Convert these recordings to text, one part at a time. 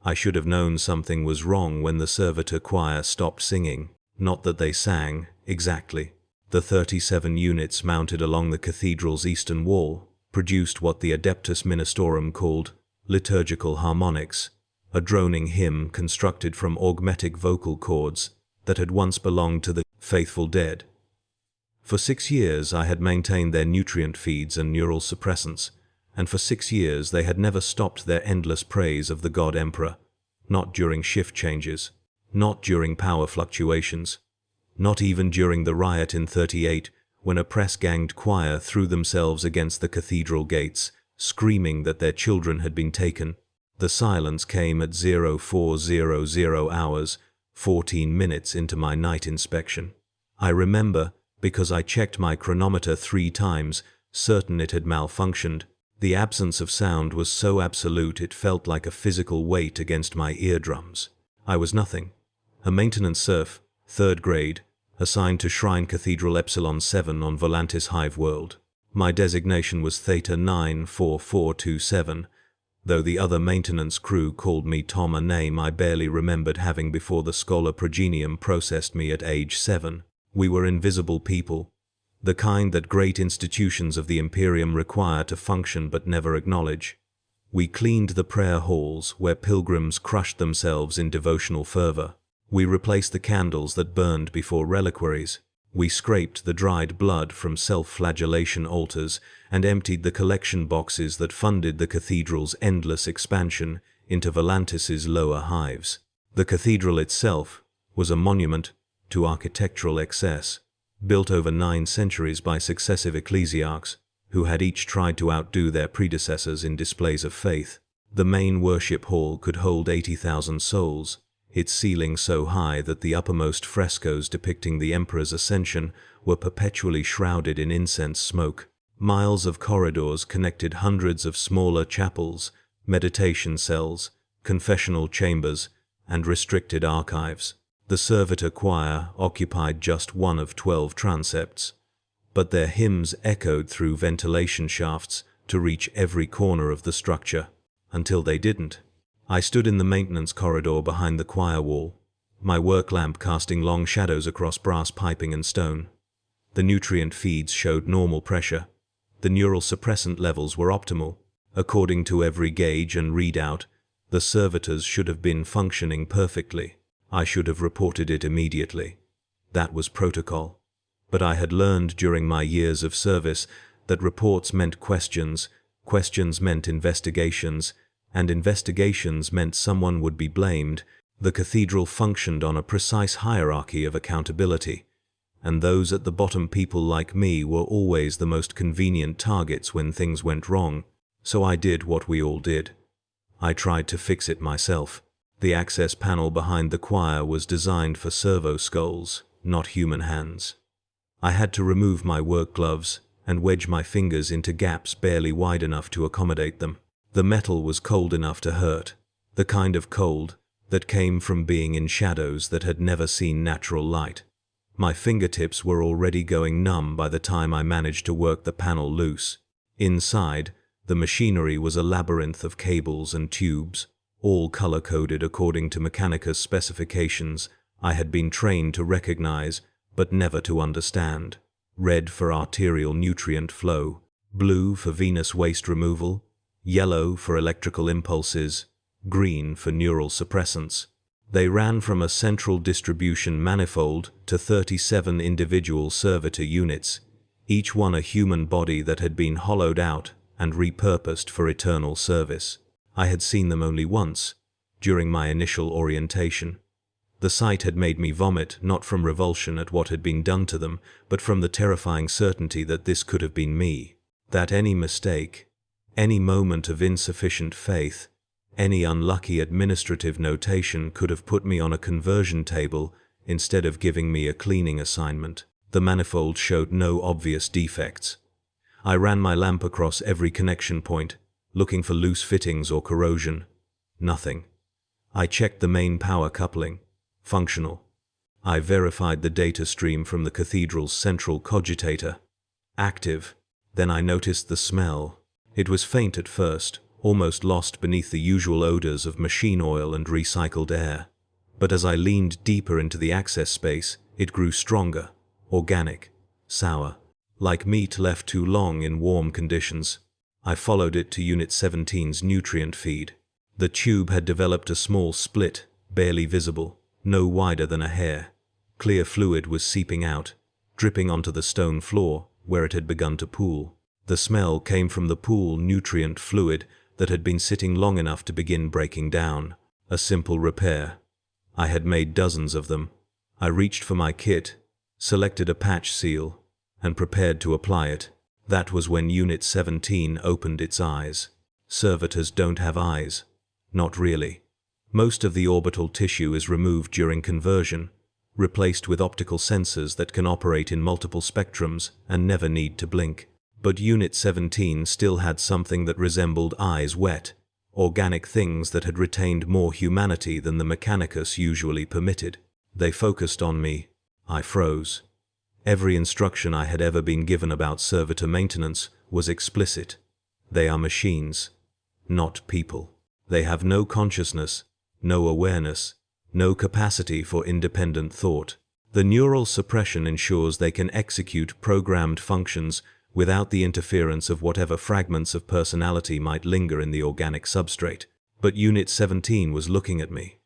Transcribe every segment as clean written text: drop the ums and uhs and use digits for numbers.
I should have known something was wrong when the servitor choir stopped singing. Not that they sang, exactly. The 37 units mounted along the cathedral's eastern wall produced what the Adeptus Ministorum called liturgical harmonics, a droning hymn constructed from augmetic vocal cords that had once belonged to the faithful dead. For 6 years I had maintained their nutrient feeds and neural suppressants, and for 6 years they had never stopped their endless praise of the God Emperor, not during shift changes, not during power fluctuations, not even during the riot in 38 when a press-ganged choir threw themselves against the cathedral gates, screaming that their children had been taken. The silence came at 0400 hours, 14 minutes into my night inspection. I remember, because I checked my chronometer 3 times, certain it had malfunctioned. The absence of sound was so absolute it felt like a physical weight against my eardrums. I was nothing. A maintenance serf, 3rd grade, assigned to Shrine Cathedral Epsilon 7 on Volantis Hive World. My designation was Theta 94427, though the other maintenance crew called me Tom, a name I barely remembered having before the Schola Progenium processed me at age 7. We were invisible people, the kind that great institutions of the Imperium require to function but never acknowledge. We cleaned the prayer halls where pilgrims crushed themselves in devotional fervor. We replaced the candles that burned before reliquaries. We scraped the dried blood from self-flagellation altars and emptied the collection boxes that funded the cathedral's endless expansion into Volantis's lower hives. The cathedral itself was a monument to architectural excess, built over 9 centuries by successive ecclesiarchs who had each tried to outdo their predecessors in displays of faith. The main worship hall could hold 80,000 souls, its ceiling so high that the uppermost frescoes depicting the emperor's ascension were perpetually shrouded in incense smoke. Miles of corridors connected hundreds of smaller chapels, meditation cells, confessional chambers, and restricted archives. The servitor choir occupied just one of 12 transepts, but their hymns echoed through ventilation shafts to reach every corner of the structure, until they didn't. I stood in the maintenance corridor behind the choir wall, my work lamp casting long shadows across brass piping and stone. The nutrient feeds showed normal pressure. The neural suppressant levels were optimal. According to every gauge and readout, the servitors should have been functioning perfectly. I should have reported it immediately. That was protocol. But I had learned during my years of service that reports meant questions, questions meant investigations, and investigations meant someone would be blamed. The cathedral functioned on a precise hierarchy of accountability, and those at the bottom, people like me, were always the most convenient targets when things went wrong. So I did what we all did. I tried to fix it myself. The access panel behind the choir was designed for servo skulls, not human hands. I had to remove my work gloves and wedge my fingers into gaps barely wide enough to accommodate them. The metal was cold enough to hurt, the kind of cold that came from being in shadows that had never seen natural light. My fingertips were already going numb by the time I managed to work the panel loose. Inside, the machinery was a labyrinth of cables and tubes, all color-coded according to Mechanicus specifications I had been trained to recognize but never to understand. Red for arterial nutrient flow, blue for venous waste removal, yellow for electrical impulses, green for neural suppressants. They ran from a central distribution manifold to 37 individual servitor units, each one a human body that had been hollowed out and repurposed for eternal service. I had seen them only once, during my initial orientation. The sight had made me vomit, not from revulsion at what had been done to them, but from the terrifying certainty that this could have been me, that any mistake, any moment of insufficient faith, any unlucky administrative notation could have put me on a conversion table instead of giving me a cleaning assignment. The manifold showed no obvious defects. I ran my lamp across every connection point, looking for loose fittings or corrosion. Nothing. I checked the main power coupling. Functional. I verified the data stream from the cathedral's central cogitator. Active. Then I noticed the smell. It was faint at first, almost lost beneath the usual odors of machine oil and recycled air. But as I leaned deeper into the access space, it grew stronger, organic, sour, like meat left too long in warm conditions. I followed it to Unit 17's nutrient feed. The tube had developed a small split, barely visible, no wider than a hair. Clear fluid was seeping out, dripping onto the stone floor where it had begun to pool. The smell came from the pool nutrient fluid that had been sitting long enough to begin breaking down. A simple repair. I had made dozens of them. I reached for my kit, selected a patch seal, and prepared to apply it. That was when Unit 17 opened its eyes. Servitors don't have eyes. Not really. Most of the orbital tissue is removed during conversion, replaced with optical sensors that can operate in multiple spectrums and never need to blink. But Unit 17 still had something that resembled eyes wet, organic things that had retained more humanity than the Mechanicus usually permitted. They focused on me. I froze. Every instruction I had ever been given about servitor maintenance was explicit. They are machines, not people. They have no consciousness, no awareness, no capacity for independent thought. The neural suppression ensures they can execute programmed functions without the interference of whatever fragments of personality might linger in the organic substrate. But Unit 17 was looking at me.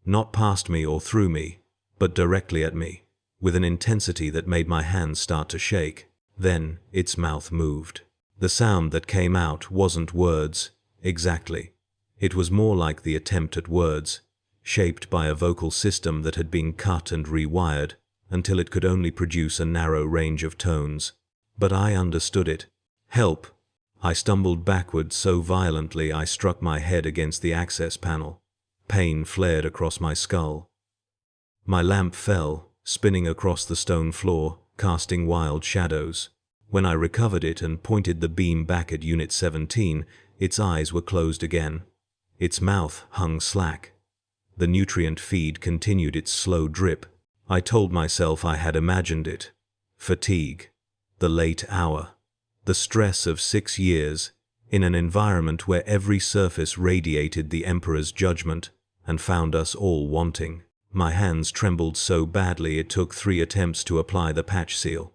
Not past me or through me, but directly at me, with an intensity that made my hands start to shake. Then its mouth moved. The sound that came out wasn't words, exactly. It was more like the attempt at words, shaped by a vocal system that had been cut and rewired until it could only produce a narrow range of tones. But I understood it. Help! I stumbled backward so violently I struck my head against the access panel. Pain flared across my skull. My lamp fell, spinning across the stone floor, casting wild shadows. When I recovered it and pointed the beam back at Unit 17, its eyes were closed again. Its mouth hung slack. The nutrient feed continued its slow drip. I told myself I had imagined it. Fatigue. The late hour. The stress of 6 years, in an environment where every surface radiated the Emperor's judgment, and found us all wanting. My hands trembled so badly it took 3 attempts to apply the patch seal.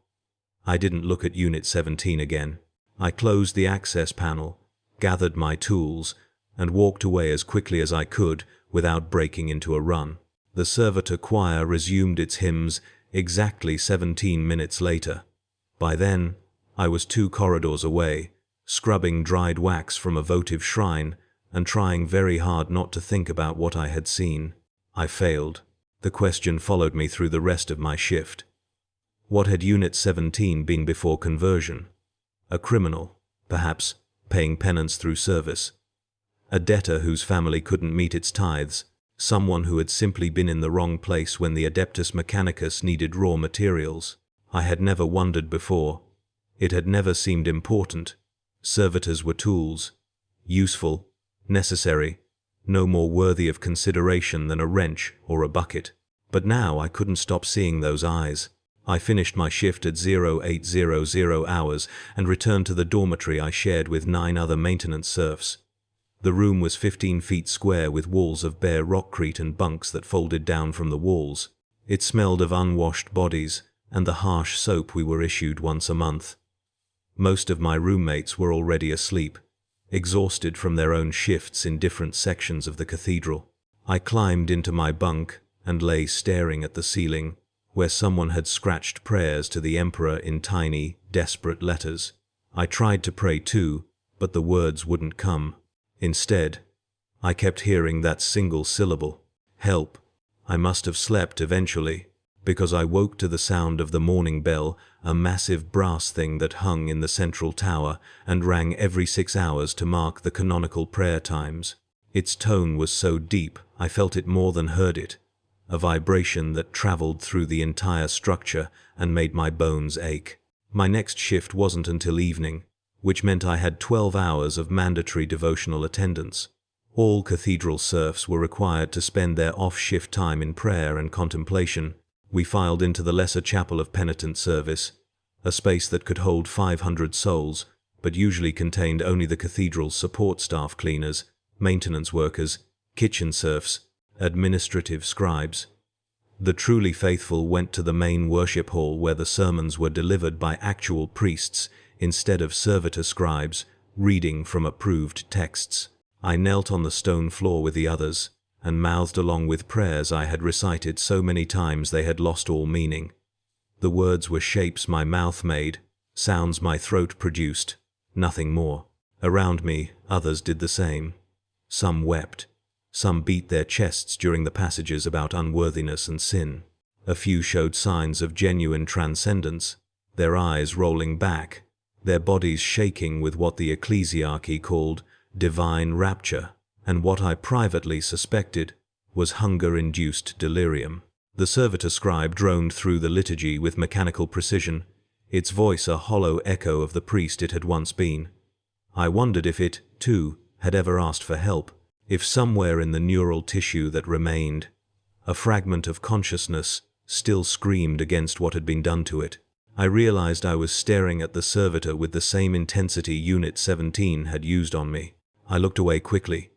I didn't look at Unit 17 again. I closed the access panel, gathered my tools, and walked away as quickly as I could without breaking into a run. The servitor choir resumed its hymns exactly 17 minutes later. By then, I was 2 corridors away, scrubbing dried wax from a votive shrine and trying very hard not to think about what I had seen. I failed. The question followed me through the rest of my shift. What had Unit 17 been before conversion? A criminal, perhaps, paying penance through service. A debtor whose family couldn't meet its tithes. Someone who had simply been in the wrong place when the Adeptus Mechanicus needed raw materials. I had never wondered before. It had never seemed important. Servitors were tools. Useful, necessary, no more worthy of consideration than a wrench or a bucket. But now I couldn't stop seeing those eyes. I finished my shift at 0800 hours and returned to the dormitory I shared with 9 other maintenance serfs. The room was 15 feet square with walls of bare rockcrete and bunks that folded down from the walls. It smelled of unwashed bodies and the harsh soap we were issued once a month. Most of my roommates were already asleep, exhausted from their own shifts in different sections of the cathedral. I climbed into my bunk and lay staring at the ceiling, where someone had scratched prayers to the Emperor in tiny, desperate letters. I tried to pray too, but the words wouldn't come. Instead, I kept hearing that single syllable, help. I must have slept eventually, because I woke to the sound of the morning bell, a massive brass thing that hung in the central tower and rang every 6 hours to mark the canonical prayer times. Its tone was so deep I felt it more than heard it, a vibration that traveled through the entire structure and made my bones ache. My next shift wasn't until evening, which meant I had 12 hours of mandatory devotional attendance. All cathedral serfs were required to spend their off-shift time in prayer and contemplation. We filed into the lesser chapel of penitent service, a space that could hold 500 souls, but usually contained only the cathedral's support staff, cleaners, maintenance workers, kitchen serfs, administrative scribes. The truly faithful went to the main worship hall where the sermons were delivered by actual priests instead of servitor scribes reading from approved texts. I knelt on the stone floor with the others and mouthed along with prayers I had recited so many times they had lost all meaning. The words were shapes my mouth made, sounds my throat produced, nothing more. Around me, others did the same. Some wept. Some beat their chests during the passages about unworthiness and sin. A few showed signs of genuine transcendence, their eyes rolling back, their bodies shaking with what the ecclesiarchy called divine rapture, and what I privately suspected was hunger-induced delirium. The servitor scribe droned through the liturgy with mechanical precision, its voice a hollow echo of the priest it had once been. I wondered if it, too, had ever asked for help, if somewhere in the neural tissue that remained, a fragment of consciousness still screamed against what had been done to it. I realized I was staring at the servitor with the same intensity Unit 17 had used on me. I looked away quickly,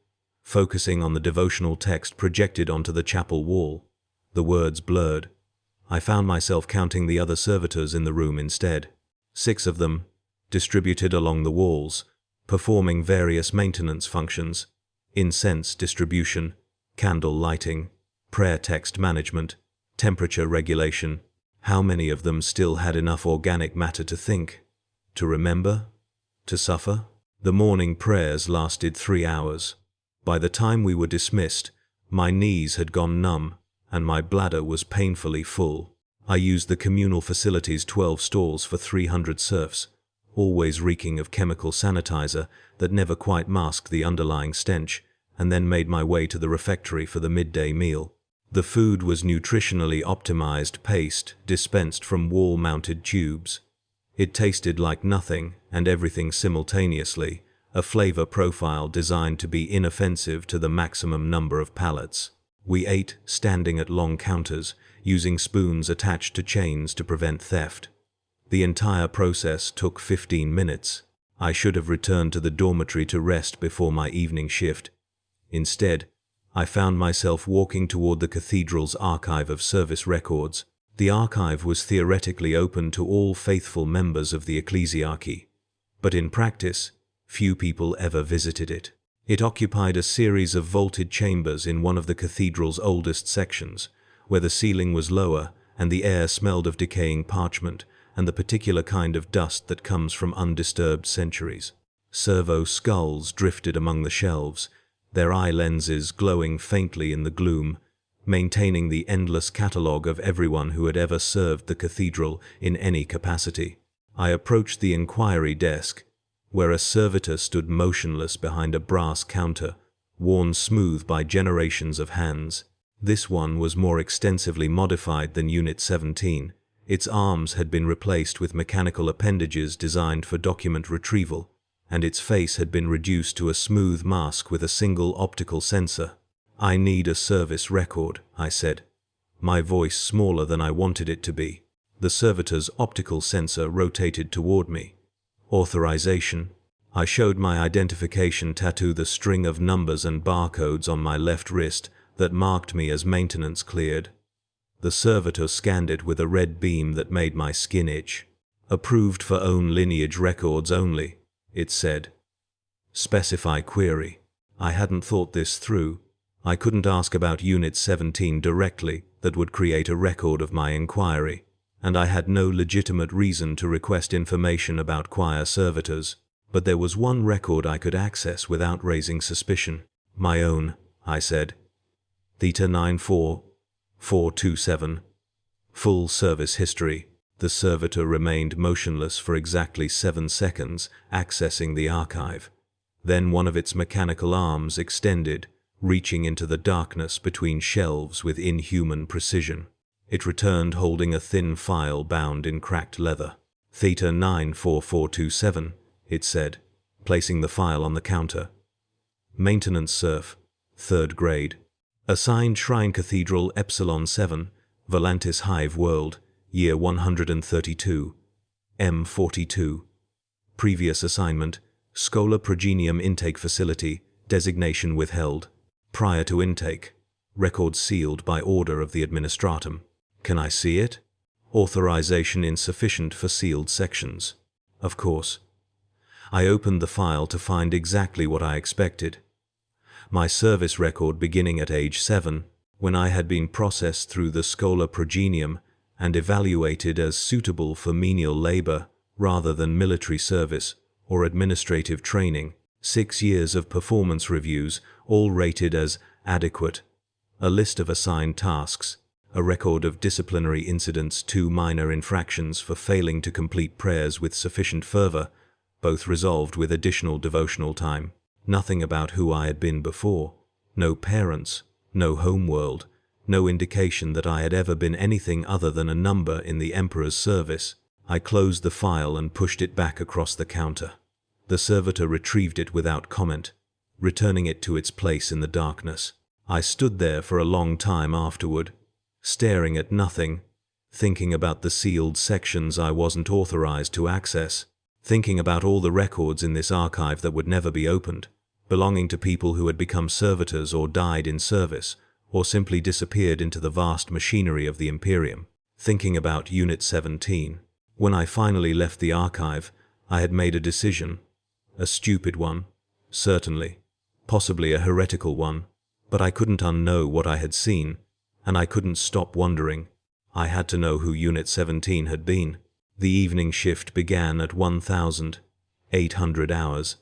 focusing on the devotional text projected onto the chapel wall. The words blurred. I found myself counting the other servitors in the room instead. 6 of them, distributed along the walls, performing various maintenance functions: incense distribution, candle lighting, prayer text management, temperature regulation. How many of them still had enough organic matter to think, to remember, to suffer? The morning prayers lasted 3 hours. By the time we were dismissed, my knees had gone numb, and my bladder was painfully full. I used the communal facility's 12 stalls for 300 serfs, always reeking of chemical sanitizer that never quite masked the underlying stench, and then made my way to the refectory for the midday meal. The food was nutritionally optimized paste dispensed from wall-mounted tubes. It tasted like nothing and everything simultaneously, a flavor profile designed to be inoffensive to the maximum number of palates. We ate standing at long counters, using spoons attached to chains to prevent theft. The entire process took 15 minutes. I should have returned to the dormitory to rest before my evening shift. Instead, I found myself walking toward the cathedral's archive of service records. The archive was theoretically open to all faithful members of the ecclesiarchy, but in practice, few people ever visited it. It occupied a series of vaulted chambers in one of the cathedral's oldest sections, where the ceiling was lower and the air smelled of decaying parchment and the particular kind of dust that comes from undisturbed centuries. Servo skulls drifted among the shelves, their eye lenses glowing faintly in the gloom, maintaining the endless catalogue of everyone who had ever served the cathedral in any capacity. I approached the inquiry desk, where a servitor stood motionless behind a brass counter, worn smooth by generations of hands. This one was more extensively modified than Unit 17. Its arms had been replaced with mechanical appendages designed for document retrieval, and its face had been reduced to a smooth mask with a single optical sensor. "I need a service record," I said, my voice smaller than I wanted it to be. The servitor's optical sensor rotated toward me. "Authorization." I showed my identification tattoo, the string of numbers and barcodes on my left wrist that marked me as maintenance cleared. The servitor scanned it with a red beam that made my skin itch. "Approved for own lineage records only," it said. "Specify query." I hadn't thought this through. I couldn't ask about Unit 17 directly, that would create a record of my inquiry, and I had no legitimate reason to request information about choir servitors. But there was one record I could access without raising suspicion. "My own," I said. "Theta 94427. Full service history." The servitor remained motionless for exactly 7 seconds, accessing the archive. Then one of its mechanical arms extended, reaching into the darkness between shelves with inhuman precision. It returned holding a thin file bound in cracked leather. "Theta 94427, it said, placing the file on the counter. "Maintenance serf, 3rd grade. Assigned Shrine Cathedral Epsilon 7, Volantis Hive World, year 132, M42. Previous assignment, Schola Progenium Intake Facility, designation withheld. Prior to intake, record sealed by order of the Administratum. Can I see it? Authorization insufficient for sealed sections. Of course. I opened the file to find exactly what I expected. My service record beginning at age 7, when I had been processed through the Schola Progenium and evaluated as suitable for menial labor rather than military service or administrative training, 6 years of performance reviews, all rated as adequate, a list of assigned tasks, a record of disciplinary incidents, 2 minor infractions for failing to complete prayers with sufficient fervor, both resolved with additional devotional time. Nothing about who I had been before, no parents, no homeworld, no indication that I had ever been anything other than a number in the Emperor's service. I closed the file and pushed it back across the counter. The servitor retrieved it without comment, returning it to its place in the darkness. I stood there for a long time afterward, staring at nothing, thinking about the sealed sections I wasn't authorized to access, thinking about all the records in this archive that would never be opened, belonging to people who had become servitors or died in service, or simply disappeared into the vast machinery of the Imperium, thinking about Unit 17. When I finally left the archive, I had made a decision. A stupid one, certainly, possibly a heretical one, but I couldn't unknow what I had seen, and I couldn't stop wondering. I had to know who Unit 17 had been. The evening shift began at 1,800 hours.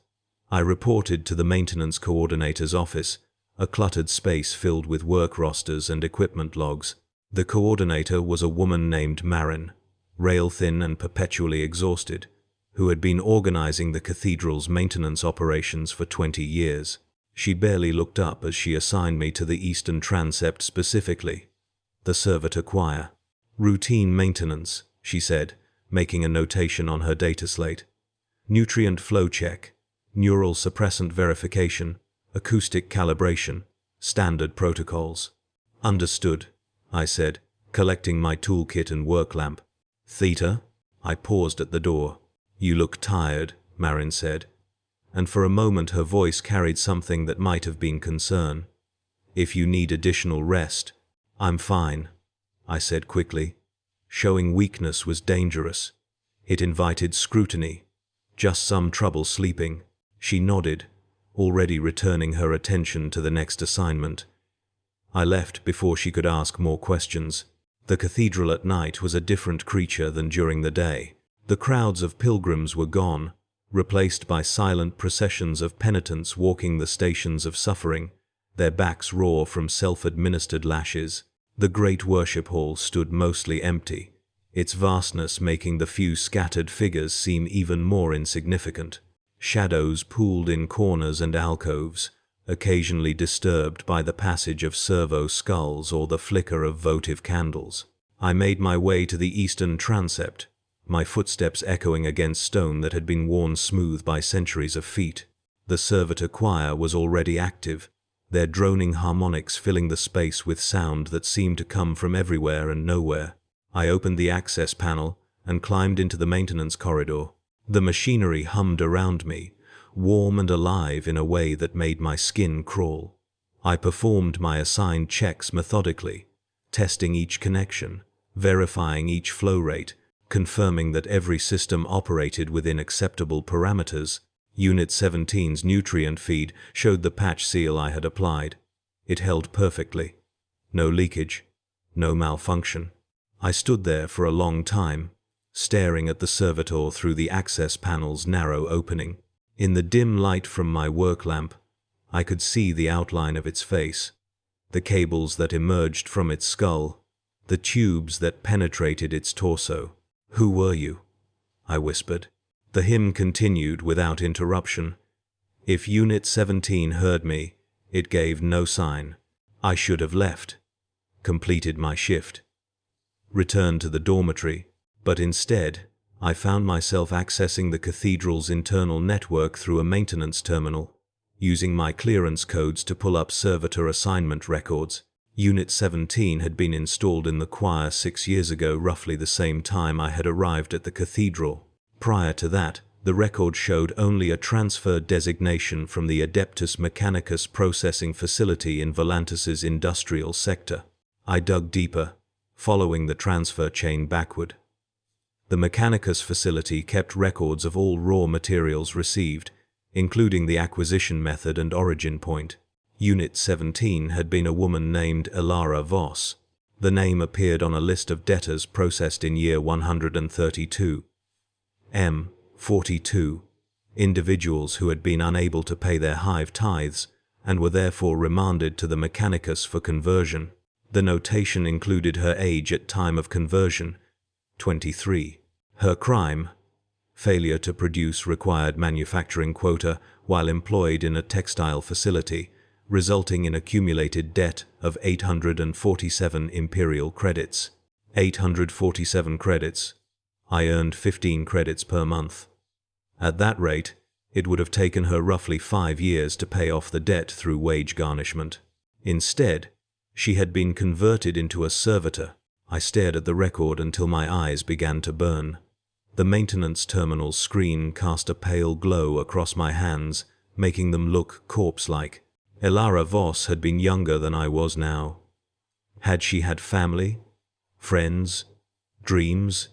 I reported to the maintenance coordinator's office, a cluttered space filled with work rosters and equipment logs. The coordinator was a woman named Marin, rail-thin and perpetually exhausted, who had been organizing the cathedral's maintenance operations for 20 years. She barely looked up as she assigned me to the eastern transept specifically, the servitor choir. Routine maintenance, she said, making a notation on her data slate. Nutrient flow check, neural suppressant verification, acoustic calibration, standard protocols. Understood, I said, collecting my toolkit and work lamp. Theta? I paused at the door. You look tired, Marin said, and for a moment her voice carried something that might have been concern. If you need additional rest, I'm fine, I said quickly. Showing weakness was dangerous. It invited scrutiny. Just some trouble sleeping. She nodded, already returning her attention to the next assignment. I left before she could ask more questions. The cathedral at night was a different creature than during the day. The crowds of pilgrims were gone, replaced by silent processions of penitents walking the stations of suffering, their backs raw from self-administered lashes. The great worship hall stood mostly empty, its vastness making the few scattered figures seem even more insignificant. Shadows pooled in corners and alcoves, occasionally disturbed by the passage of servo skulls or the flicker of votive candles. I made my way to the eastern transept, my footsteps echoing against stone that had been worn smooth by centuries of feet. The servitor choir was already active, their droning harmonics filling the space with sound that seemed to come from everywhere and nowhere. I opened the access panel and climbed into the maintenance corridor. The machinery hummed around me, warm and alive in a way that made my skin crawl. I performed my assigned checks methodically, testing each connection, verifying each flow rate, confirming that every system operated within acceptable parameters. Unit 17's nutrient feed showed the patch seal I had applied. It held perfectly. No leakage, no malfunction. I stood there for a long time, staring at the servitor through the access panel's narrow opening. In the dim light from my work lamp, I could see the outline of its face, the cables that emerged from its skull, the tubes that penetrated its torso. "Who were you?" I whispered. The hymn continued without interruption. If Unit 17 heard me, it gave no sign. I should have left, completed my shift, returned to the dormitory, but instead, I found myself accessing the cathedral's internal network through a maintenance terminal, using my clearance codes to pull up servitor assignment records. Unit 17 had been installed in the choir 6 years ago, roughly the same time I had arrived at the cathedral. Prior to that, The record showed only a transfer designation from the Adeptus Mechanicus processing facility in Volantis's industrial sector. I dug deeper, following the transfer chain backward. The Mechanicus facility kept records of all raw materials received, including the acquisition method and origin point. Unit 17 had been a woman named Elara Voss. The name appeared on a list of debtors processed in year 132. 42. Individuals who had been unable to pay their hive tithes and were therefore remanded to the Mechanicus for conversion. The notation included her age at time of conversion, 23. Her crime, failure to produce required manufacturing quota while employed in a textile facility, resulting in accumulated debt of 847 Imperial credits. 847 credits. I earned 15 credits per month. At that rate, it would have taken her roughly 5 years to pay off the debt through wage garnishment. Instead, she had been converted into a servitor. I stared at the record until my eyes began to burn. The maintenance terminal screen cast a pale glow across my hands, making them look corpse-like. Elara Voss had been younger than I was now. Had she had family? Friends? Dreams?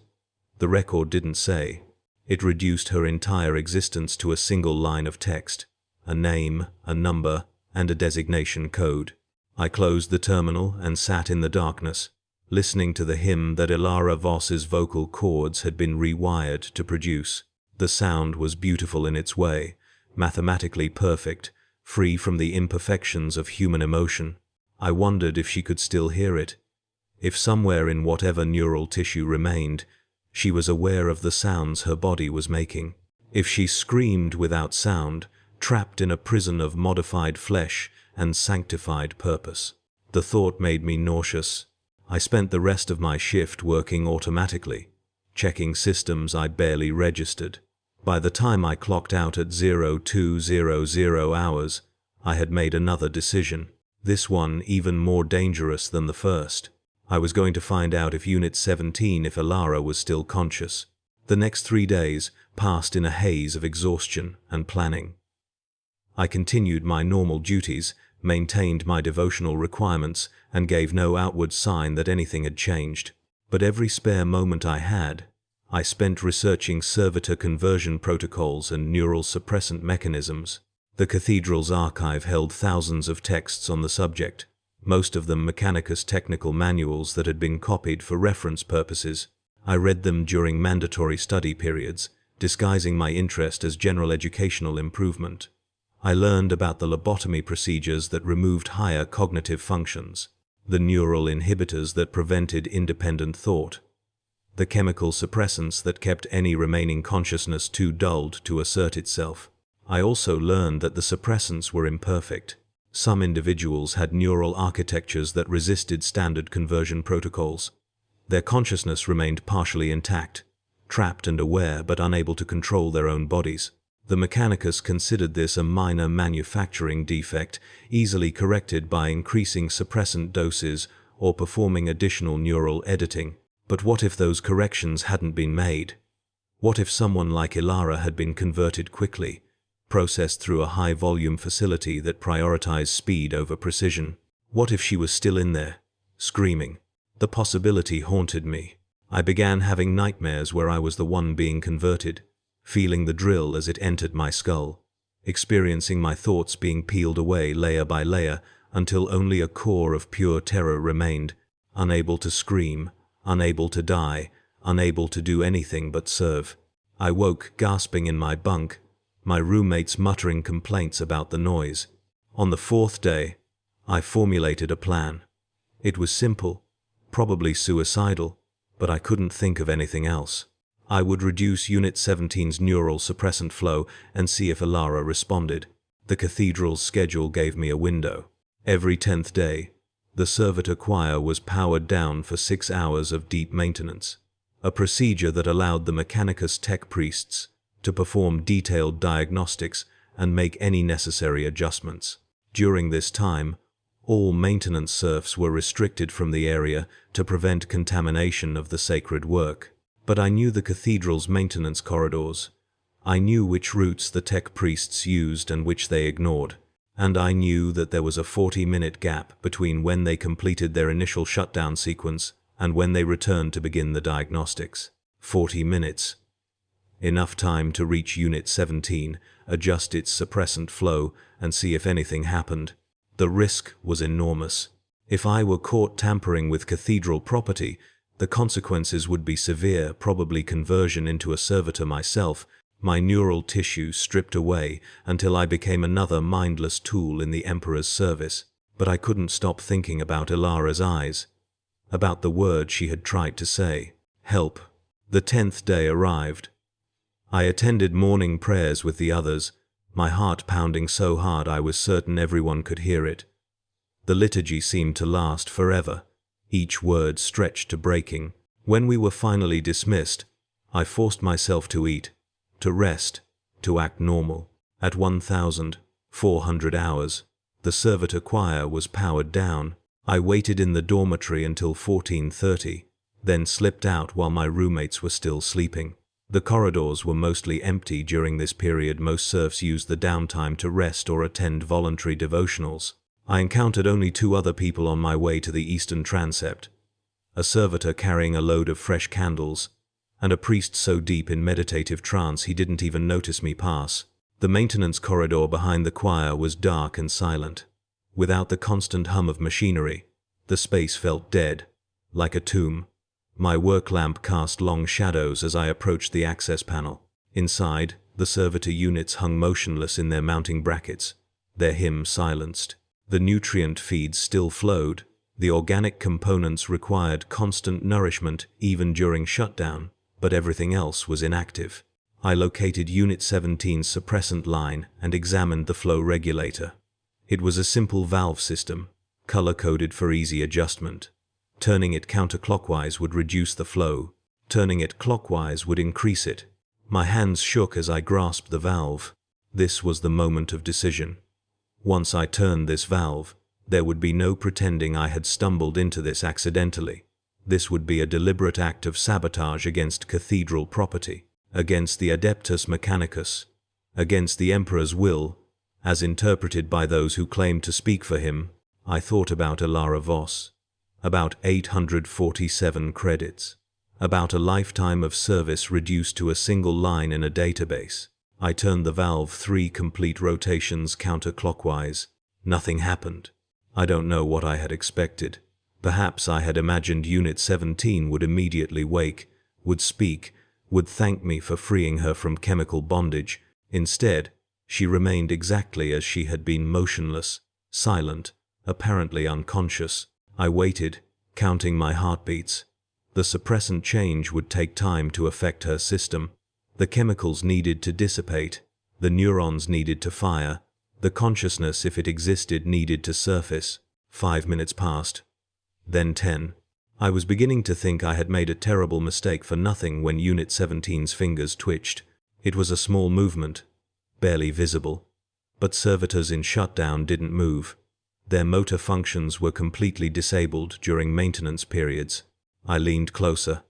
The record didn't say. It reduced her entire existence to a single line of text, a name, a number, and a designation code. I closed the terminal and sat in the darkness, listening to the hymn that Elara Voss's vocal cords had been rewired to produce. The sound was beautiful in its way, mathematically perfect, free from the imperfections of human emotion. I wondered if she could still hear it. If somewhere in whatever neural tissue remained, she was aware of the sounds her body was making. If she screamed without sound, trapped in a prison of modified flesh and sanctified purpose. The thought made me nauseous. I spent the rest of my shift working automatically, checking systems I barely registered. By the time I clocked out at 0200 hours, I had made another decision. This one even more dangerous than the first. I was going to find out if Unit 17 if Elara was still conscious. The next 3 days passed in a haze of exhaustion and planning. I continued my normal duties, maintained my devotional requirements, and gave no outward sign that anything had changed. But every spare moment I had, I spent researching servitor conversion protocols and neural suppressant mechanisms. The cathedral's archive held thousands of texts on the subject, most of them Mechanicus technical manuals that had been copied for reference purposes. I read them during mandatory study periods, disguising my interest as general educational improvement. I learned about the lobotomy procedures that removed higher cognitive functions, the neural inhibitors that prevented independent thought, the chemical suppressants that kept any remaining consciousness too dulled to assert itself. I also learned that the suppressants were imperfect. Some individuals had neural architectures that resisted standard conversion protocols. Their consciousness remained partially intact, trapped and aware but unable to control their own bodies. The Mechanicus considered this a minor manufacturing defect, easily corrected by increasing suppressant doses or performing additional neural editing. But what if those corrections hadn't been made? What if someone like Elara had been converted quickly, processed through a high-volume facility that prioritized speed over precision? What if she was still in there, screaming? The possibility haunted me. I began having nightmares where I was the one being converted, feeling the drill as it entered my skull, experiencing my thoughts being peeled away layer by layer until only a core of pure terror remained, unable to scream, unable to die, unable to do anything but serve. I woke gasping in my bunk, my roommates muttering complaints about the noise. On the 4th day, I formulated a plan. It was simple, probably suicidal, but I couldn't think of anything else. I would reduce Unit 17's neural suppressant flow and see if Elara responded. The cathedral's schedule gave me a window. Every 10th day, the servitor choir was powered down for 6 hours of deep maintenance, a procedure that allowed the Mechanicus tech priests to perform detailed diagnostics and make any necessary adjustments. During this time, all maintenance serfs were restricted from the area to prevent contamination of the sacred work. But I knew the cathedral's maintenance corridors. I knew which routes the tech priests used and which they ignored. And I knew that there was a 40-minute gap between when they completed their initial shutdown sequence and when they returned to begin the diagnostics. 40 minutes. Enough time to reach Unit 17, adjust its suppressant flow, and see if anything happened. The risk was enormous. If I were caught tampering with cathedral property, the consequences would be severe, probably conversion into a servitor myself, my neural tissue stripped away until I became another mindless tool in the Emperor's service. But I couldn't stop thinking about Ilara's eyes, about the word she had tried to say. Help. The 10th day arrived. I attended morning prayers with the others, my heart pounding so hard I was certain everyone could hear it. The liturgy seemed to last forever, each word stretched to breaking. When we were finally dismissed, I forced myself to eat, to rest, to act normal. At 1,400 hours, the servitor choir was powered down. I waited in the dormitory until 14:30, then slipped out while my roommates were still sleeping. The corridors were mostly empty during this period. Most serfs used the downtime to rest or attend voluntary devotionals. I encountered only 2 other people on my way to the eastern transept, a servitor carrying a load of fresh candles, and a priest so deep in meditative trance he didn't even notice me pass. The maintenance corridor behind the choir was dark and silent. Without the constant hum of machinery, the space felt dead, like a tomb. My work lamp cast long shadows as I approached the access panel. Inside, the servitor units hung motionless in their mounting brackets, their hymn silenced. The nutrient feeds still flowed. The organic components required constant nourishment even during shutdown, but everything else was inactive. I located Unit 17's suppressant line and examined the flow regulator. It was a simple valve system, color-coded for easy adjustment. Turning it counterclockwise would reduce the flow. Turning it clockwise would increase it. My hands shook as I grasped the valve. This was the moment of decision. Once I turned this valve, there would be no pretending I had stumbled into this accidentally. This would be a deliberate act of sabotage against cathedral property, against the Adeptus Mechanicus, against the Emperor's will, as interpreted by those who claimed to speak for him. I thought about Ilara Voss, about 847 credits, about a lifetime of service reduced to a single line in a database. I turned the valve 3 complete rotations counterclockwise. Nothing happened. I don't know what I had expected. Perhaps I had imagined Unit 17 would immediately wake, would speak, would thank me for freeing her from chemical bondage. Instead, she remained exactly as she had been, motionless, silent, apparently unconscious. I waited, counting my heartbeats. The suppressant change would take time to affect her system. The chemicals needed to dissipate. The neurons needed to fire. The consciousness, if it existed, needed to surface. 5 minutes passed. Then 10. I was beginning to think I had made a terrible mistake for nothing when Unit 17's fingers twitched. It was a small movement, barely visible. But servitors in shutdown didn't move. Their motor functions were completely disabled during maintenance periods. I leaned closer,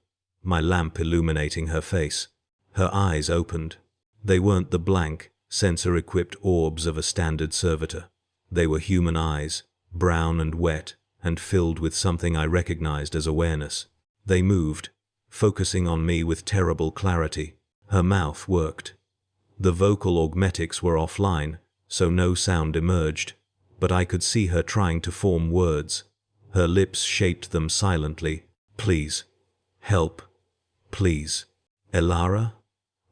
my lamp illuminating her face. Her eyes opened. They weren't the blank, sensor-equipped orbs of a standard servitor. They were human eyes, brown and wet, and filled with something I recognized as awareness. They moved, focusing on me with terrible clarity. Her mouth worked. The vocal augmetics were offline, so no sound emerged, but I could see her trying to form words. Her lips shaped them silently. Please. Help. Please. Ilara?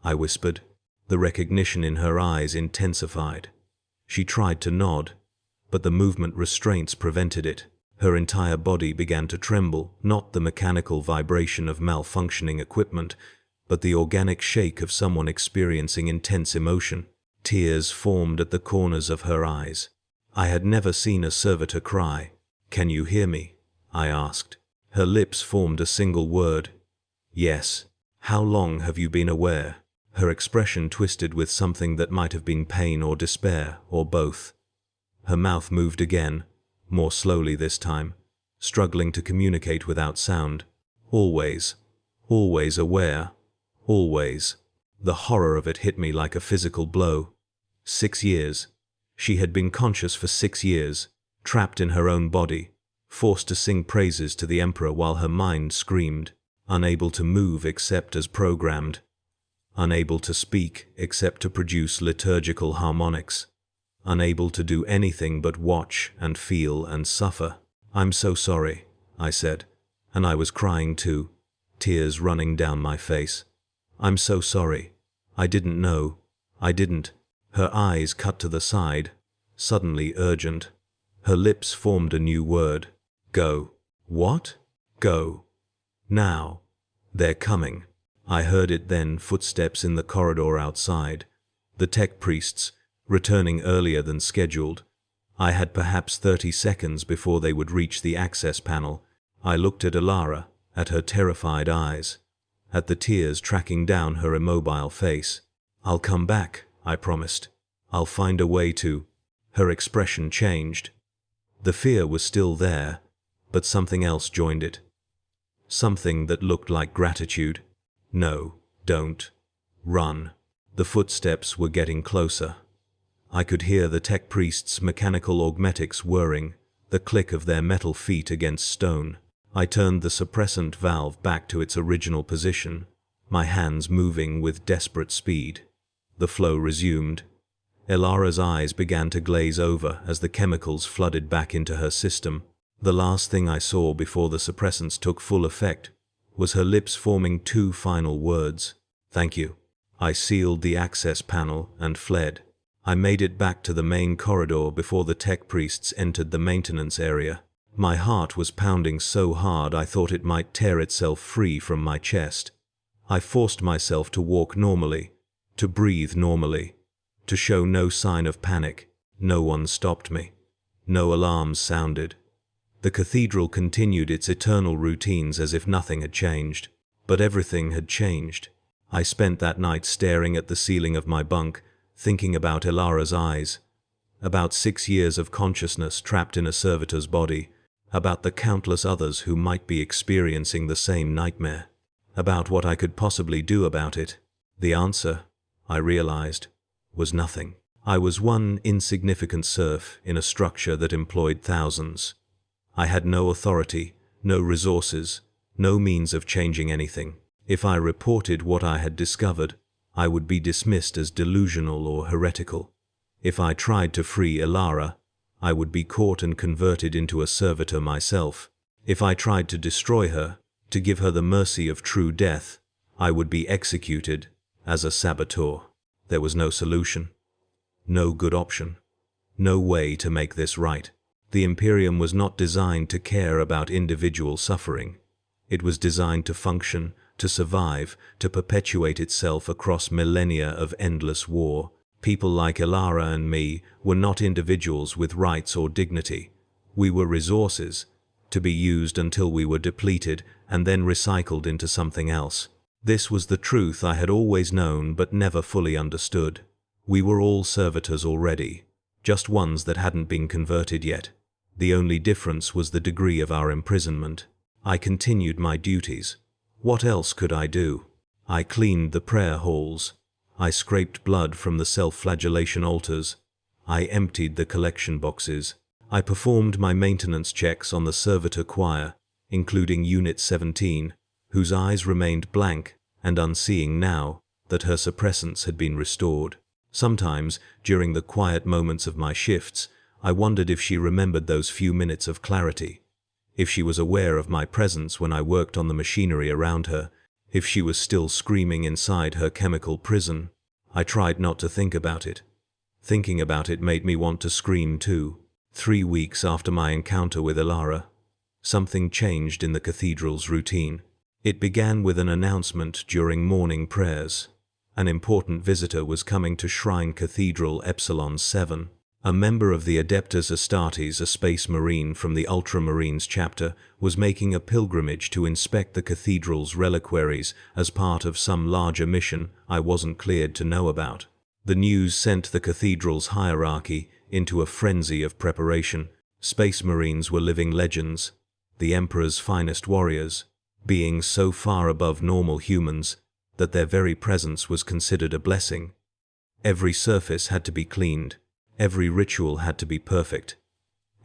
I whispered. The recognition in her eyes intensified. She tried to nod, but the movement restraints prevented it. Her entire body began to tremble, not the mechanical vibration of malfunctioning equipment, but the organic shake of someone experiencing intense emotion. Tears formed at the corners of her eyes. I had never seen a servitor cry. "Can you hear me?" I asked. Her lips formed a single word. "Yes." "How long have you been aware?" Her expression twisted with something that might have been pain or despair, or both. Her mouth moved again, more slowly this time, struggling to communicate without sound. "Always. Always aware. Always." The horror of it hit me like a physical blow. 6 years. She had been conscious for 6 years, trapped in her own body, forced to sing praises to the Emperor while her mind screamed, unable to move except as programmed, unable to speak except to produce liturgical harmonics, unable to do anything but watch and feel and suffer. "I'm so sorry," I said, and I was crying too, tears running down my face. "I'm so sorry. I didn't know. I didn't." Her eyes cut to the side, suddenly urgent. Her lips formed a new word. "Go." "What?" "Go. Now. They're coming." I heard it then, footsteps in the corridor outside. The tech priests, returning earlier than scheduled. I had perhaps 30 seconds before they would reach the access panel. I looked at Alara, at her terrified eyes, at the tears tracking down her immobile face. "I'll come back," I promised. "I'll find a way to." Her expression changed. The fear was still there, but something else joined it. Something that looked like gratitude. "No, don't. Run." The footsteps were getting closer. I could hear the tech priests' mechanical augmetics whirring, the click of their metal feet against stone. I turned the suppressant valve back to its original position, my hands moving with desperate speed. The flow resumed. Elara's eyes began to glaze over as the chemicals flooded back into her system. The last thing I saw before the suppressants took full effect was her lips forming 2 final words. "Thank you." I sealed the access panel and fled. I made it back to the main corridor before the tech priests entered the maintenance area. My heart was pounding so hard I thought it might tear itself free from my chest. I forced myself to walk normally, to breathe normally, to show no sign of panic. No one stopped me. No alarms sounded. The cathedral continued its eternal routines as if nothing had changed. But everything had changed. I spent that night staring at the ceiling of my bunk, thinking about Elara's eyes, about 6 years of consciousness trapped in a servitor's body, about the countless others who might be experiencing the same nightmare, about what I could possibly do about it. The answer, I realized, was nothing. I was one insignificant serf in a structure that employed thousands. I had no authority, no resources, no means of changing anything. If I reported what I had discovered, I would be dismissed as delusional or heretical. If I tried to free Elara, I would be caught and converted into a servitor myself. If I tried to destroy her, to give her the mercy of true death, I would be executed as a saboteur. There was no solution, no good option, no way to make this right. The Imperium was not designed to care about individual suffering. It was designed to function, to survive, to perpetuate itself across millennia of endless war. People like Elara and me were not individuals with rights or dignity. We were resources, to be used until we were depleted and then recycled into something else. This was the truth I had always known but never fully understood. We were all servitors already, just ones that hadn't been converted yet. The only difference was the degree of our imprisonment. I continued my duties. What else could I do? I cleaned the prayer halls. I scraped blood from the self-flagellation altars. I emptied the collection boxes. I performed my maintenance checks on the servitor choir, including Unit 17, whose eyes remained blank and unseeing now that her suppressants had been restored. Sometimes, during the quiet moments of my shifts, I wondered if she remembered those few minutes of clarity, if she was aware of my presence when I worked on the machinery around her, if she was still screaming inside her chemical prison. I tried not to think about it. Thinking about it made me want to scream too. 3 weeks after my encounter with Elara, something changed in the cathedral's routine. It began with an announcement during morning prayers. An important visitor was coming to Shrine Cathedral Epsilon 7. A member of the Adeptus Astartes, a space marine from the Ultramarines chapter, was making a pilgrimage to inspect the cathedral's reliquaries as part of some larger mission I wasn't cleared to know about. The news sent the cathedral's hierarchy into a frenzy of preparation. Space marines were living legends, the Emperor's finest warriors, beings so far above normal humans that their very presence was considered a blessing. Every surface had to be cleaned, every ritual had to be perfect,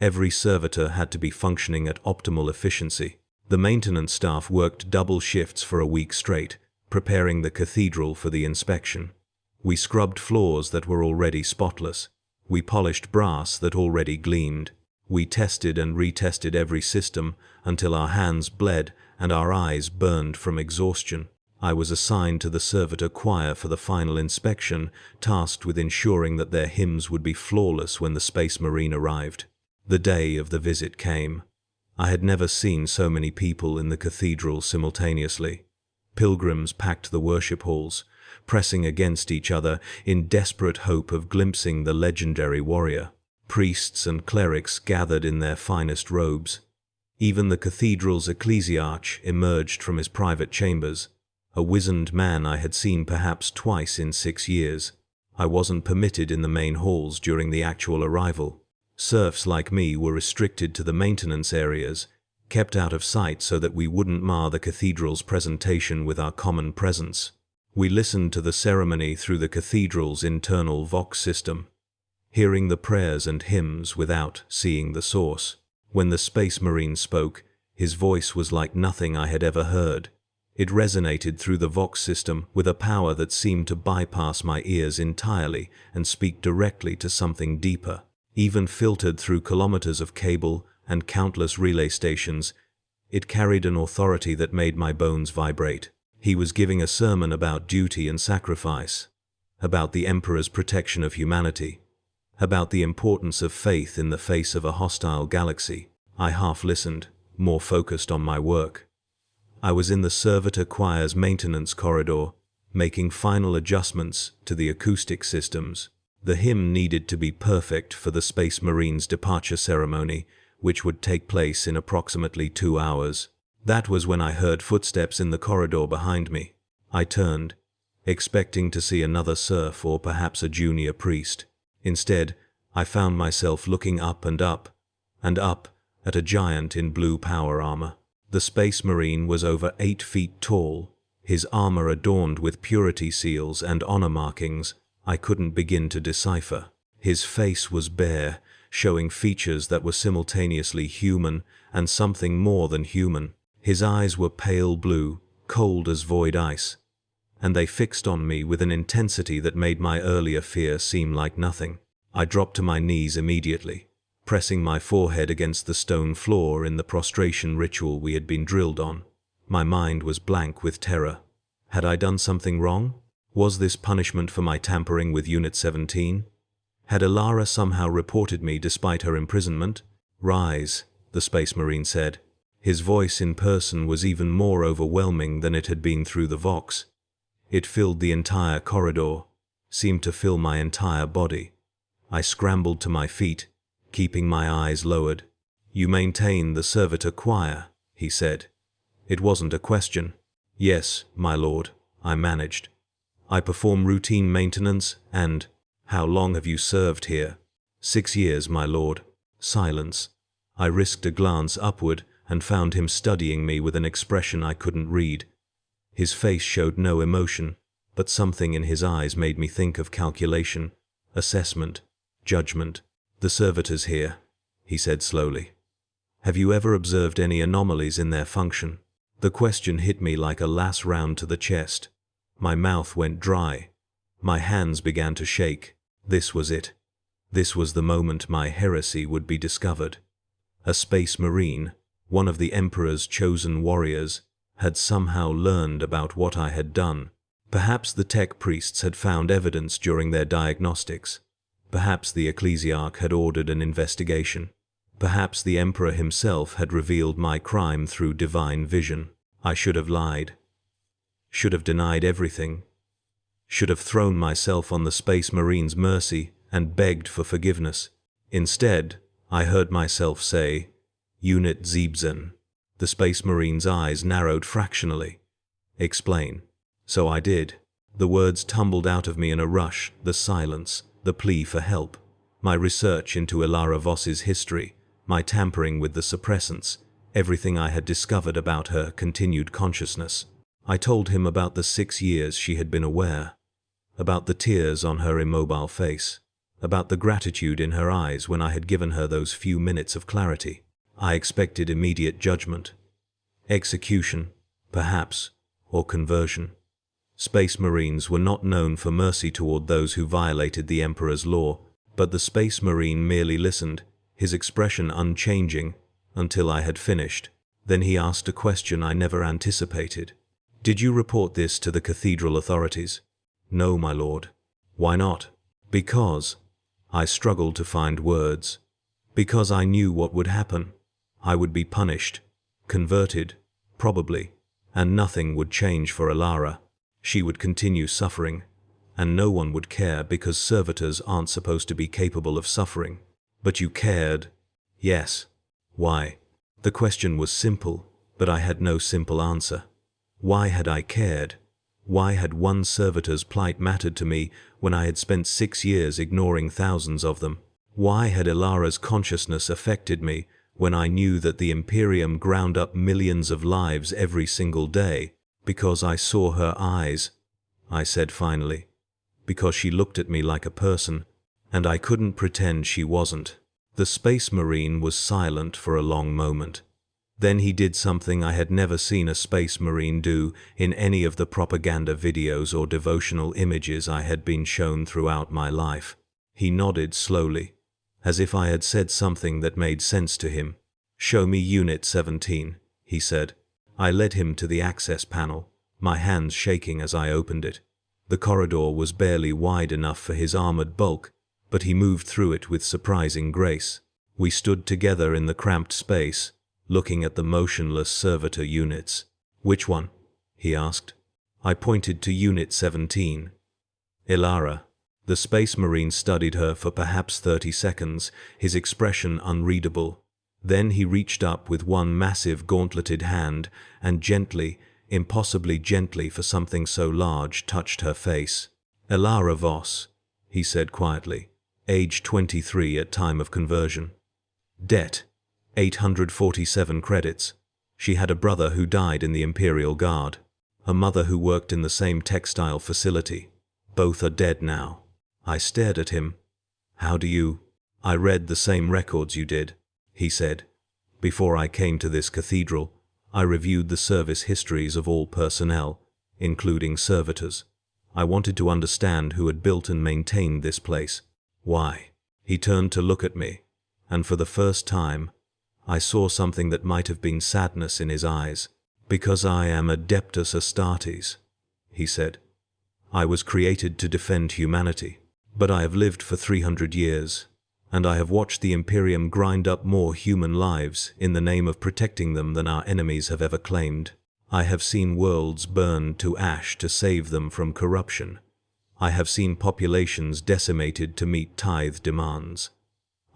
every servitor had to be functioning at optimal efficiency. The maintenance staff worked double shifts for a week straight, preparing the cathedral for the inspection. We scrubbed floors that were already spotless. We polished brass that already gleamed. We tested and retested every system until our hands bled and our eyes burned from exhaustion. I was assigned to the servitor choir for the final inspection, tasked with ensuring that their hymns would be flawless when the Space Marine arrived. The day of the visit came. I had never seen so many people in the cathedral simultaneously. Pilgrims packed the worship halls, pressing against each other in desperate hope of glimpsing the legendary warrior. Priests and clerics gathered in their finest robes. Even the cathedral's ecclesiarch emerged from his private chambers, a wizened man I had seen perhaps twice in 6 years. I wasn't permitted in the main halls during the actual arrival. Serfs like me were restricted to the maintenance areas, kept out of sight so that we wouldn't mar the cathedral's presentation with our common presence. We listened to the ceremony through the cathedral's internal Vox system, hearing the prayers and hymns without seeing the source. When the Space Marine spoke, his voice was like nothing I had ever heard. It resonated through the Vox system with a power that seemed to bypass my ears entirely and speak directly to something deeper. Even filtered through kilometers of cable and countless relay stations, it carried an authority that made my bones vibrate. He was giving a sermon about duty and sacrifice, about the Emperor's protection of humanity, about the importance of faith in the face of a hostile galaxy. I half listened, more focused on my work. I was in the servitor choir's maintenance corridor, making final adjustments to the acoustic systems. The hymn needed to be perfect for the Space Marine's departure ceremony, which would take place in approximately 2 hours. That was when I heard footsteps in the corridor behind me. I turned, expecting to see another serf or perhaps a junior priest. Instead, I found myself looking up and up, and up at a giant in blue power armor. The Space Marine was over 8 feet tall, his armor adorned with purity seals and honor markings I couldn't begin to decipher. His face was bare, showing features that were simultaneously human and something more than human. His eyes were pale blue, cold as void ice, and they fixed on me with an intensity that made my earlier fear seem like nothing. I dropped to my knees immediately, pressing my forehead against the stone floor in the prostration ritual we had been drilled on. My mind was blank with terror. Had I done something wrong? Was this punishment for my tampering with Unit 17? Had Alara somehow reported me despite her imprisonment? "Rise," the Space Marine said. His voice in person was even more overwhelming than it had been through the Vox. It filled the entire corridor, seemed to fill my entire body. I scrambled to my feet, keeping my eyes lowered. "You maintain the servitor choir," he said. It wasn't a question. "Yes, my lord," I managed. "I perform routine maintenance and—" "How long have you served here?" "6 years, my lord." Silence. I risked a glance upward and found him studying me with an expression I couldn't read. His face showed no emotion, but something in his eyes made me think of calculation, assessment, judgment. "The servitors here," he said slowly. "Have you ever observed any anomalies in their function?" The question hit me like a lash round to the chest. My mouth went dry. My hands began to shake. This was it. This was the moment my heresy would be discovered. A Space Marine, one of the Emperor's chosen warriors, had somehow learned about what I had done. Perhaps the tech priests had found evidence during their diagnostics. Perhaps the ecclesiarch had ordered an investigation. Perhaps the Emperor himself had revealed my crime through divine vision. I should have lied. Should have denied everything. Should have thrown myself on the Space Marine's mercy and begged for forgiveness. Instead, I heard myself say, "Unit 17." The Space Marine's eyes narrowed fractionally. "Explain." So I did. The words tumbled out of me in a rush, the silence, the plea for help. My research into Alara Voss's history, my tampering with the suppressants, everything I had discovered about her continued consciousness. I told him about the 6 years she had been aware, about the tears on her immobile face, about the gratitude in her eyes when I had given her those few minutes of clarity. I expected immediate judgment, execution, perhaps, or conversion. Space Marines were not known for mercy toward those who violated the Emperor's law, but the Space Marine merely listened, his expression unchanging, until I had finished. Then he asked a question I never anticipated. "Did you report this to the cathedral authorities?" "No, my lord." "Why not?" "Because—" I struggled to find words. "Because I knew what would happen. I would be punished, converted, probably, and nothing would change for Alara. She would continue suffering, and no one would care because servitors aren't supposed to be capable of suffering." "But you cared." "Yes." "Why?" The question was simple, but I had no simple answer. Why had I cared? Why had one servitor's plight mattered to me when I had spent 6 years ignoring thousands of them? Why had Alara's consciousness affected me when I knew that the Imperium ground up millions of lives every single day? "Because I saw her eyes," I said finally. "Because she looked at me like a person, and I couldn't pretend she wasn't." The Space Marine was silent for a long moment. Then he did something I had never seen a Space Marine do in any of the propaganda videos or devotional images I had been shown throughout my life. He nodded slowly, as if I had said something that made sense to him. "Show me Unit 17, he said. I led him to the access panel, my hands shaking as I opened it. The corridor was barely wide enough for his armored bulk, but he moved through it with surprising grace. We stood together in the cramped space, looking at the motionless servitor units. "Which one?" he asked. I pointed to Unit 17. "Alara." The Space Marine studied her for perhaps 30 seconds, his expression unreadable. Then he reached up with one massive gauntleted hand and gently, impossibly gently for something so large, touched her face. "Alara Voss," he said quietly. "Age 23 at time of conversion. Debt, 847 credits. She had a brother who died in the Imperial Guard, a mother who worked in the same textile facility. Both are dead now." I stared at him. "How do you—" "I read the same records you did," he said. "Before I came to this cathedral, I reviewed the service histories of all personnel, including servitors. I wanted to understand who had built and maintained this place. Why?" He turned to look at me, and for the first time, I saw something that might have been sadness in his eyes. "Because I am Adeptus Astartes," he said. "I was created to defend humanity, but I have lived for 300 years, and I have watched the Imperium grind up more human lives in the name of protecting them than our enemies have ever claimed. I have seen worlds burned to ash to save them from corruption. I have seen populations decimated to meet tithe demands.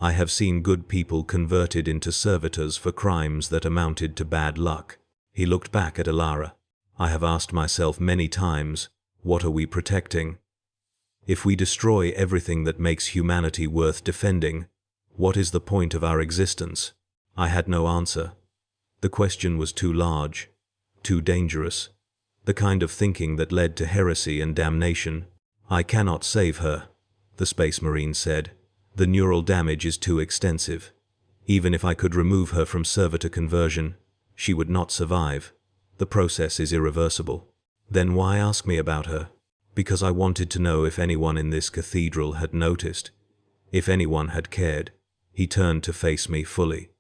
I have seen good people converted into servitors for crimes that amounted to bad luck." He looked back at Alara. "I have asked myself many times, what are we protecting? If we destroy everything that makes humanity worth defending, what is the point of our existence?" I had no answer. The question was too large, too dangerous, the kind of thinking that led to heresy and damnation. "I cannot save her," the Space Marine said. "The neural damage is too extensive. Even if I could remove her from servitor conversion, she would not survive. The process is irreversible." "Then why ask me about her?" "Because I wanted to know if anyone in this cathedral had noticed, if anyone had cared." He turned to face me fully.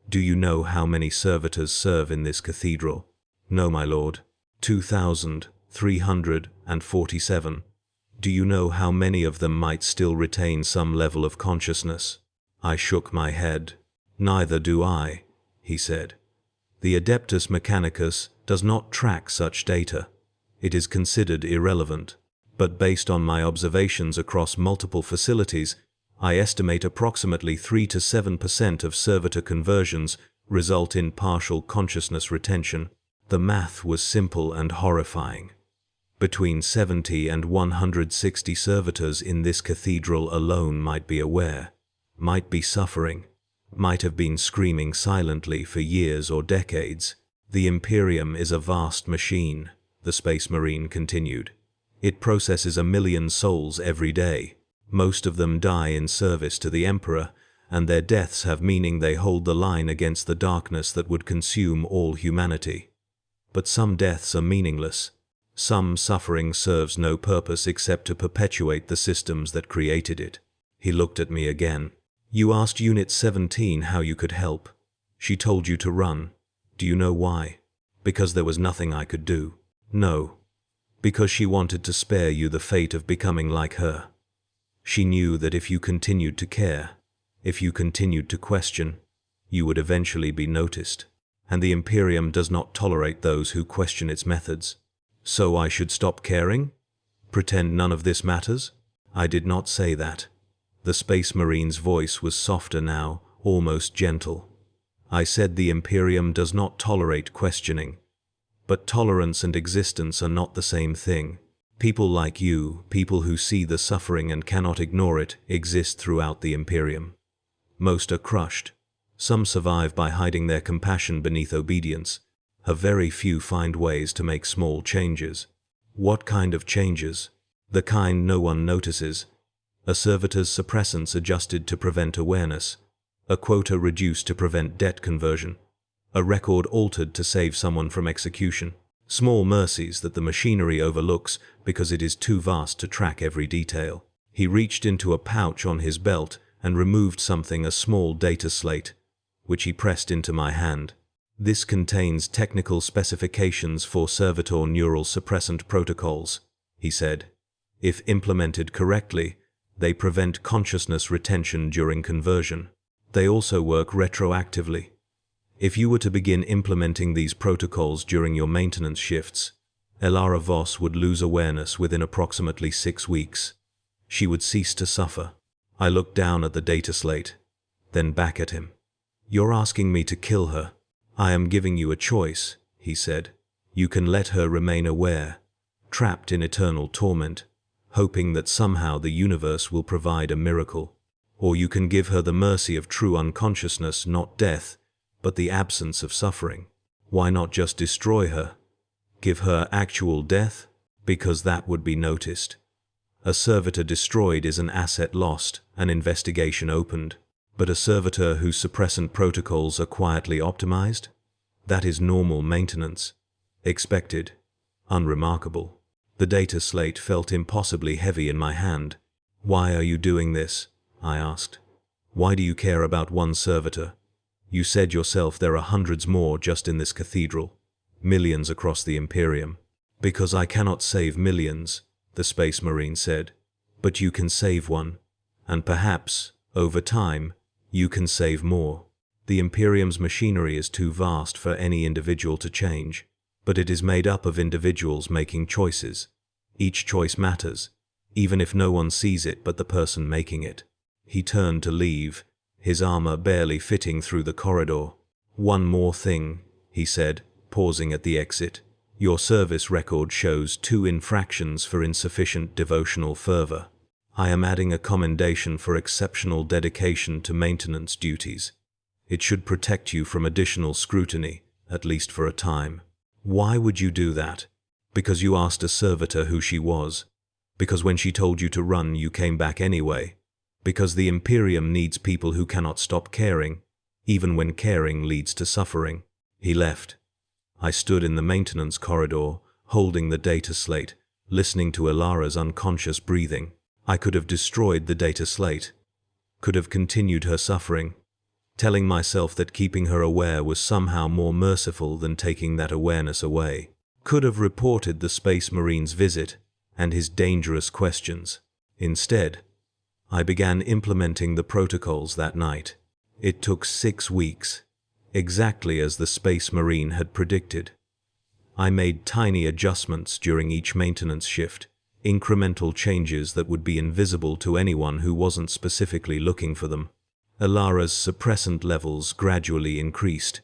"Do you know how many servitors serve in this cathedral?" "No, my lord." 2,347. "Do you know how many of them might still retain some level of consciousness?" I shook my head. "Neither do I," he said. "The Adeptus Mechanicus does not track such data. It is considered irrelevant. But based on my observations across multiple facilities, I estimate approximately 3 to 7% of servitor conversions result in partial consciousness retention." The math was simple and horrifying. Between 70 and 160 servitors in this cathedral alone might be aware, might be suffering, might have been screaming silently for years or decades. The Imperium is a vast machine, the Space Marine continued. It processes 1,000,000 souls every day. Most of them die in service to the Emperor, and their deaths have meaning. They hold the line against the darkness that would consume all humanity. But some deaths are meaningless. Some suffering serves no purpose except to perpetuate the systems that created it. He looked at me again. You asked Unit 17 how you could help. She told you to run. Do you know why? Because there was nothing I could do. No. Because she wanted to spare you the fate of becoming like her. She knew that if you continued to care, if you continued to question, you would eventually be noticed. And the Imperium does not tolerate those who question its methods. So I should stop caring? Pretend none of this matters? I did not say that. The Space Marine's voice was softer now, almost gentle. I said the Imperium does not tolerate questioning. But tolerance and existence are not the same thing. People like you, people who see the suffering and cannot ignore it, exist throughout the Imperium. Most are crushed. Some survive by hiding their compassion beneath obedience. A very few find ways to make small changes. What kind of changes? The kind no one notices. A servitor's suppressants adjusted to prevent awareness. A quota reduced to prevent debt conversion. A record altered to save someone from execution. Small mercies that the machinery overlooks because it is too vast to track every detail. He reached into a pouch on his belt and removed something, a small data slate, which he pressed into my hand. This contains technical specifications for servitor neural suppressant protocols, he said. If implemented correctly, they prevent consciousness retention during conversion. They also work retroactively. If you were to begin implementing these protocols during your maintenance shifts, Elara Voss would lose awareness within approximately 6 weeks. She would cease to suffer. I looked down at the data slate, then back at him. You're asking me to kill her. I am giving you a choice, he said. You can let her remain aware, trapped in eternal torment, hoping that somehow the universe will provide a miracle. Or you can give her the mercy of true unconsciousness, not death, but the absence of suffering. Why not just destroy her? Give her actual death? Because that would be noticed. A servitor destroyed is an asset lost, an investigation opened. But a servitor whose suppressant protocols are quietly optimized? That is normal maintenance. Expected. Unremarkable. The data slate felt impossibly heavy in my hand. Why are you doing this? I asked. Why do you care about one servitor? You said yourself there are hundreds more just in this cathedral. Millions across the Imperium. Because I cannot save millions, the Space Marine said. But you can save one. And perhaps, over time, you can save more. The Imperium's machinery is too vast for any individual to change. But it is made up of individuals making choices. Each choice matters, even if no one sees it but the person making it. He turned to leave, his armor barely fitting through the corridor. One more thing, he said, pausing at the exit. Your service record shows 2 infractions for insufficient devotional fervor. I am adding a commendation for exceptional dedication to maintenance duties. It should protect you from additional scrutiny, at least for a time. Why would you do that? Because you asked a servitor who she was. Because when she told you to run, you came back anyway. Because the Imperium needs people who cannot stop caring, even when caring leads to suffering. He left. I stood in the maintenance corridor, holding the data slate, listening to Elara's unconscious breathing. I could have destroyed the data slate, could have continued her suffering, telling myself that keeping her aware was somehow more merciful than taking that awareness away. Could have reported the Space Marine's visit and his dangerous questions. Instead, I began implementing the protocols that night. It took 6 weeks, exactly as the Space Marine had predicted. I made tiny adjustments during each maintenance shift, incremental changes that would be invisible to anyone who wasn't specifically looking for them. Elara's suppressant levels gradually increased,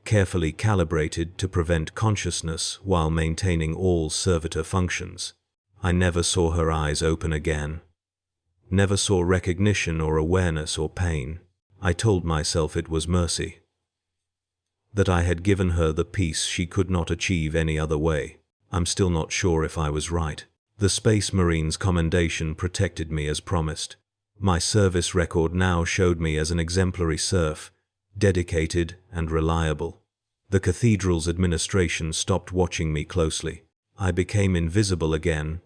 carefully calibrated to prevent consciousness while maintaining all servitor functions. I never saw her eyes open again. Never saw recognition or awareness or pain. I told myself it was mercy. That I had given her the peace she could not achieve any other way. I'm still not sure if I was right. The Space Marines commendation protected me as promised. My service record now showed me as an exemplary serf, dedicated and reliable. The cathedral's administration stopped watching me closely. I became invisible again.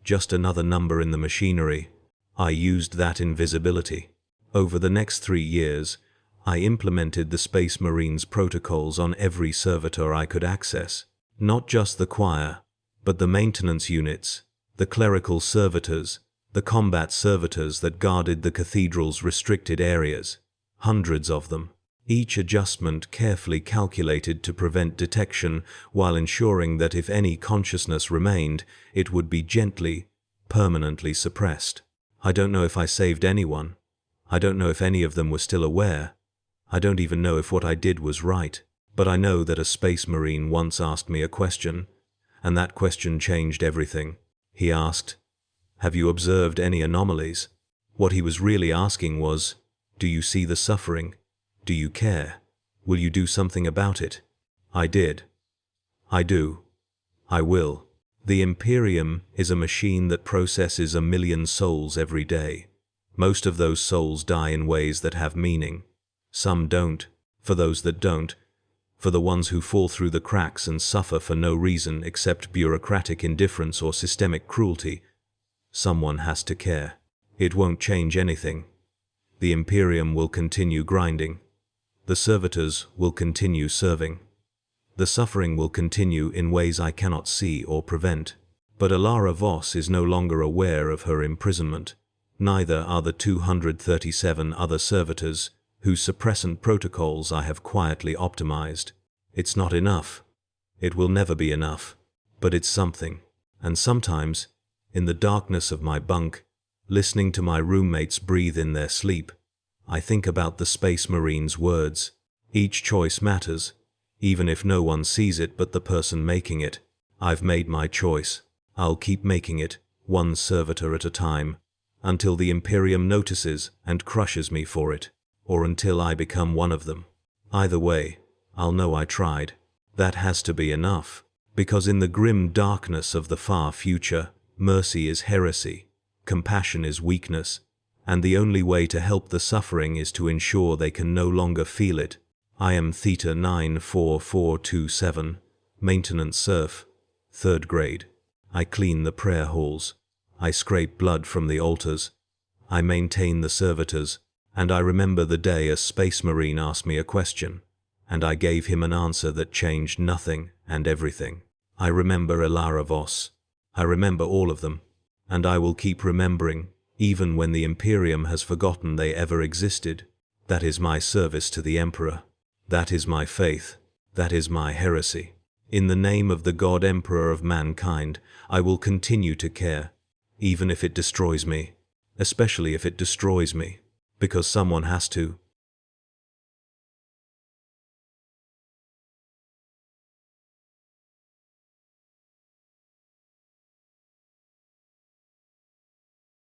Just another number in the machinery. I used that invisibility. Over the next 3 years, I implemented the Space Marines protocols on every servitor I could access. Not just the choir, but the maintenance units, the clerical servitors, the combat servitors that guarded the cathedral's restricted areas. Hundreds of them. Each adjustment carefully calculated to prevent detection while ensuring that if any consciousness remained, it would be gently, permanently suppressed. I don't know if I saved anyone. I don't know if any of them were still aware. I don't even know if what I did was right. But I know that a Space Marine once asked me a question, and that question changed everything. He asked, "Have you observed any anomalies?" What he was really asking was, "Do you see the suffering? Do you care? Will you do something about it?" I did. I do. I will. The Imperium is a machine that processes 1 million souls every day. Most of those souls die in ways that have meaning. Some don't. For those that don't, for the ones who fall through the cracks and suffer for no reason except bureaucratic indifference or systemic cruelty, someone has to care. It won't change anything. The Imperium will continue grinding. The servitors will continue serving. The suffering will continue in ways I cannot see or prevent. But Alara Voss is no longer aware of her imprisonment. Neither are the 237 other servitors whose suppressant protocols I have quietly optimized. It's not enough. It will never be enough. But it's something. And sometimes, in the darkness of my bunk, listening to my roommates breathe in their sleep, I think about the Space Marines' words. Each choice matters, even if no one sees it but the person making it. I've made my choice. I'll keep making it, one servitor at a time, until the Imperium notices and crushes me for it, or until I become one of them. Either way, I'll know I tried. That has to be enough, because in the grim darkness of the far future, mercy is heresy, compassion is weakness, and the only way to help the suffering is to ensure they can no longer feel it. I am Theta 94427, maintenance serf, 3rd grade. I clean the prayer halls. I scrape blood from the altars. I maintain the servitors, and I remember the day a Space Marine asked me a question, and I gave him an answer that changed nothing and everything. I remember Alara Voss. I remember all of them, and I will keep remembering, even when the Imperium has forgotten they ever existed. That is my service to the Emperor. That is my faith. That is my heresy. In the name of the God Emperor of mankind, I will continue to care, even if it destroys me, especially if it destroys me, because someone has to.